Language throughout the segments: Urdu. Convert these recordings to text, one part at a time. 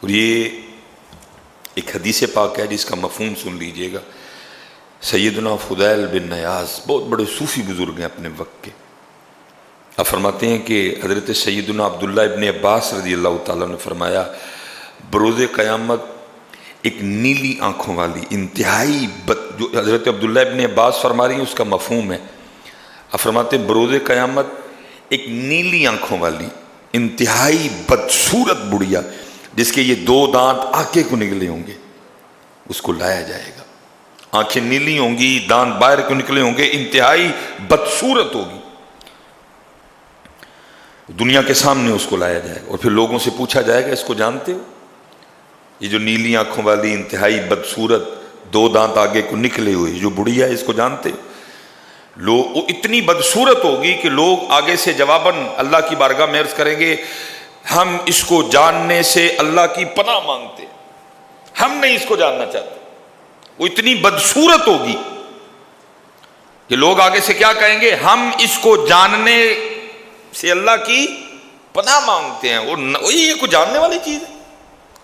اور یہ ایک حدیث پاک ہے جس کا مفہوم سن لیجئے گا۔ سیدنا فضیل بن عیاض بہت بڑے صوفی بزرگ ہیں اپنے وقت کے، آپ فرماتے ہیں کہ حضرت سیدنا عبداللہ ابن عباس رضی اللہ تعالیٰ نے فرمایا بروز قیامت ایک نیلی آنکھوں والی انتہائی جو حضرت عبداللہ ابن عباس فرما رہی ہیں اس کا مفہوم ہے، آپ فرماتے ہیں بروز قیامت ایک نیلی آنکھوں والی انتہائی بدصورت بڑھیا جس کے یہ 2 دانت آگے کو نکلے ہوں گے، اس کو لایا جائے گا۔ آنکھیں نیلی ہوں گی، دانت باہر کو نکلے ہوں گے، انتہائی بدصورت ہوگی، دنیا کے سامنے اس کو لایا جائے گا اور پھر لوگوں سے پوچھا جائے گا اس کو جانتے ہو؟ یہ جو نیلی آنکھوں والی انتہائی بدصورت 2 دانت آگے کو نکلے ہوئے جو بڑھیا ہے اس کو جانتے ہو؟ لوگ اتنی بدصورت ہوگی کہ لوگ آگے سے جواباً اللہ کی بارگاہ میں عرض کریں گے ہم اس کو جاننے سے اللہ کی پناہ مانگتے، ہم نہیں اس کو جاننا چاہتے۔ وہ اتنی بدصورت ہوگی کہ لوگ آگے سے کیا کہیں گے، ہم اس کو جاننے سے اللہ کی پناہ مانگتے ہیں۔ اور یہ کوئی جاننے والی چیز ہے؟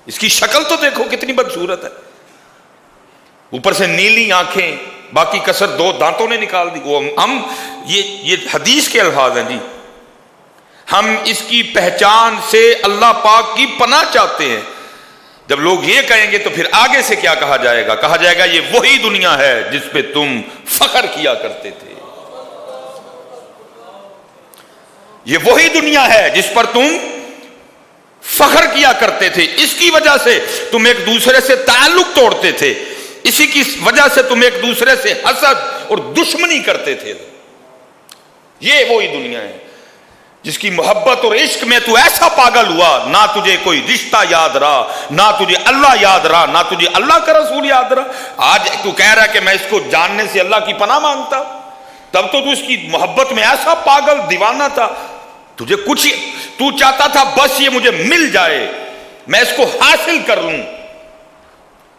اس کی شکل تو دیکھو کتنی بدصورت ہے، اوپر سے نیلی آنکھیں، باقی کسر 2 دانتوں نے نکال دی۔ وہ ہم یہ حدیث کے الفاظ ہیں جی، ہم اس کی پہچان سے اللہ پاک کی پناہ چاہتے ہیں۔ جب لوگ یہ کہیں گے تو پھر آگے سے کیا کہا جائے گا؟ کہا جائے گا یہ وہی دنیا ہے جس پہ تم فخر کیا کرتے تھے، یہ وہی دنیا ہے جس پر تم فخر کیا کرتے تھے، اس کی وجہ سے تم ایک دوسرے سے تعلق توڑتے تھے، اسی کی وجہ سے تم ایک دوسرے سے حسد اور دشمنی کرتے تھے۔ یہ وہی دنیا ہے جس کی محبت اور عشق میں تو ایسا پاگل ہوا، نہ تجھے کوئی رشتہ یاد رہا، نہ تجھے اللہ یاد رہا، نہ تجھے اللہ کا رسول یاد رہا۔ آج تو کہہ رہا ہے کہ میں اس کو جاننے سے اللہ کی پناہ مانگتا، تب تو اس کی محبت میں ایسا پاگل دیوانہ تھا، تجھے کچھ تو چاہتا تھا بس یہ مجھے مل جائے، میں اس کو حاصل کر لوں،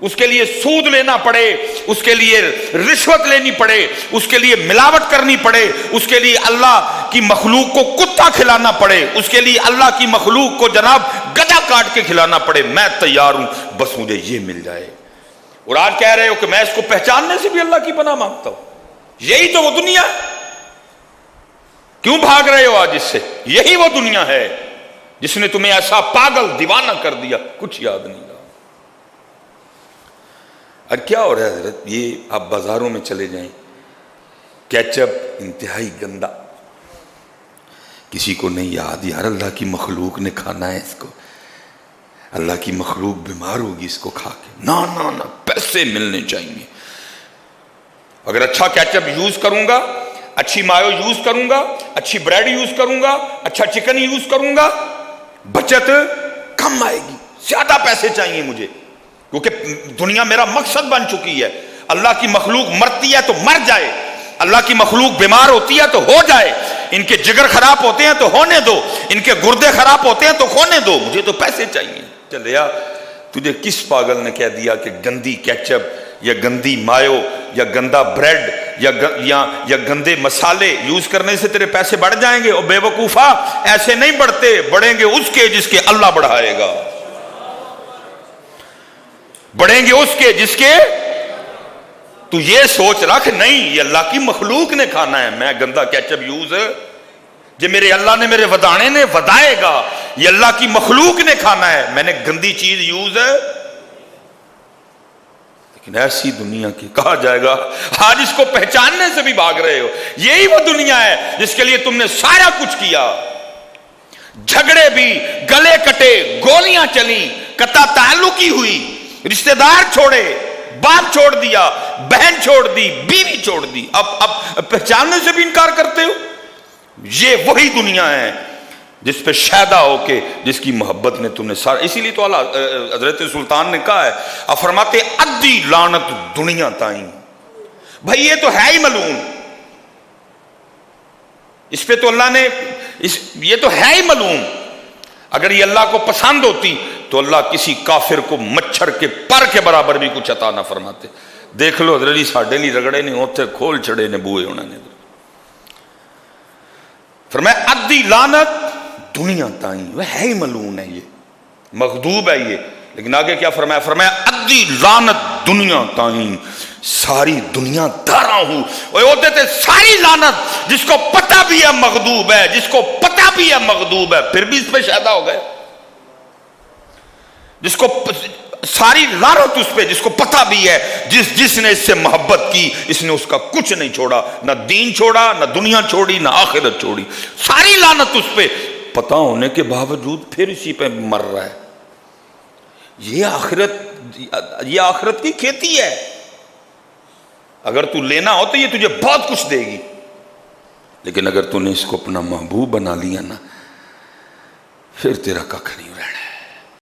اس کے لیے سود لینا پڑے، اس کے لیے رشوت لینی پڑے، اس کے لیے ملاوٹ کرنی پڑے، اس کے لیے اللہ کی مخلوق کو کتا کھلانا پڑے، اس کے لیے اللہ کی مخلوق کو جناب گدھا کاٹ کے کھلانا پڑے، میں تیار ہوں بس مجھے یہ مل جائے۔ اور آج کہہ رہے ہو کہ میں اس کو پہچاننے سے بھی اللہ کی پناہ مانگتا ہوں۔ یہی تو وہ دنیا ہے، کیوں بھاگ رہے ہو آج اس سے؟ یہی وہ دنیا ہے جس نے تمہیں ایسا پاگل دیوانہ کر دیا، کچھ یاد نہیں رہا۔ اور کیا ہو رہا ہے حضرت؟ یہ آپ بازاروں میں چلے جائیں، کیچپ انتہائی گندا، کسی کو نہیں یاد یار اللہ کی مخلوق نے کھانا ہے اس کو، اللہ کی مخلوق بیمار ہوگی اس کو کھا کے، نہ نہ نہ پیسے ملنے چاہیے، اگر اچھا کیچپ یوز کروں گا، اچھی مایو یوز کروں گا، اچھی بریڈ یوز کروں گا، اچھا چکن یوز کروں گا، بچت کم آئے گی، زیادہ پیسے چاہیے مجھے، کیونکہ دنیا میرا مقصد بن چکی ہے۔ اللہ کی مخلوق مرتی ہے تو مر جائے، اللہ کی مخلوق بیمار ہوتی ہے تو ہو جائے، ان کے جگر خراب ہوتے ہیں تو ہونے دو، ان کے گردے خراب ہوتے ہیں تو ہونے دو، مجھے تو پیسے چاہیے۔ چلے یا تجھے کس پاگل نے کہہ دیا کہ گندی کیچپ یا گندی مایو یا گندا بریڈ یا گندے مسالے یوز کرنے سے تیرے پیسے بڑھ جائیں گے؟ اور بے وقوفا، ایسے نہیں بڑھتے، بڑھیں گے اس کے جس کے اللہ بڑھائے گا، بڑھیں گے اس کے جس کے تو یہ سوچ رکھ نہیں یہ اللہ کی مخلوق نے کھانا ہے، میں گندا کیچپ یوز جو میرے اللہ نے میرے ودانے نے ودائے گا، یہ اللہ کی مخلوق نے کھانا ہے، میں نے گندی چیز یوز ہے۔ لیکن ایسی دنیا کی کہا جائے گا آج اس کو پہچاننے سے بھی بھاگ رہے ہو۔ یہی وہ دنیا ہے جس کے لیے تم نے سارا کچھ کیا، جھگڑے بھی، گلے کٹے، گولیاں چلیں، قطع تعلقی ہوئی، رشتہ دار چھوڑے، باپ چھوڑ دیا، بہن چھوڑ دی، بیوی چھوڑ دی، اب پہچاننے سے بھی انکار کرتے ہو۔ یہ وہی دنیا ہے جس پہ شیدا ہو کے جس کی محبت نے تم نے سارا، اسی لیے تو حضرت سلطان نے کہا ہے، اب فرماتے ادی لعنت دنیا تائیں، بھائی یہ تو ہے ہی ملعون، اس پہ تو اللہ نے یہ تو ہے ہی ملعون، اگر یہ اللہ کو پسند ہوتی تو اللہ کسی کافر کو مچھر کے پر کے برابر بھی کچھ عطا نہ فرماتے۔ دیکھ لو حضرت جی ساڈے لی رگڑے نہیں ہوتے، کھول چھڑے نے بوئے ہونا نے، فرمایا ادی لعنت دنیا تائیں، وہ ہے ہی ملعون ہے، یہ مغضوب ہے یہ، لیکن آگے کیا فرمایا؟ فرمایا ادی لعنت دنیا تائیں، ساری دنیا دارا ہوں. وہ ہوتے تھے ساری لعنت، جس کو پتہ بھی ہے مغضوب ہے، جس کو پتہ بھی ہے مغضوب ہے، پھر بھی اس پہ شہدا ہو گئے. جس کو ساری لعنت اس پہ، جس کو پتہ بھی ہے، جس نے اس سے محبت کی، اس نے اس کا کچھ نہیں چھوڑا، نہ دین چھوڑا، نہ دنیا چھوڑی، نہ آخرت چھوڑی. ساری لعنت اس پہ، پتہ ہونے کے باوجود پھر اسی پہ مر رہا ہے. یہ آخرت کی کھیتی ہے. اگر تو لینا ہو تو یہ تجھے بہت کچھ دے گی، لیکن اگر تو نے اس کو اپنا محبوب بنا لیا نا، پھر تیرا ککھ نہیں رہنا ہے.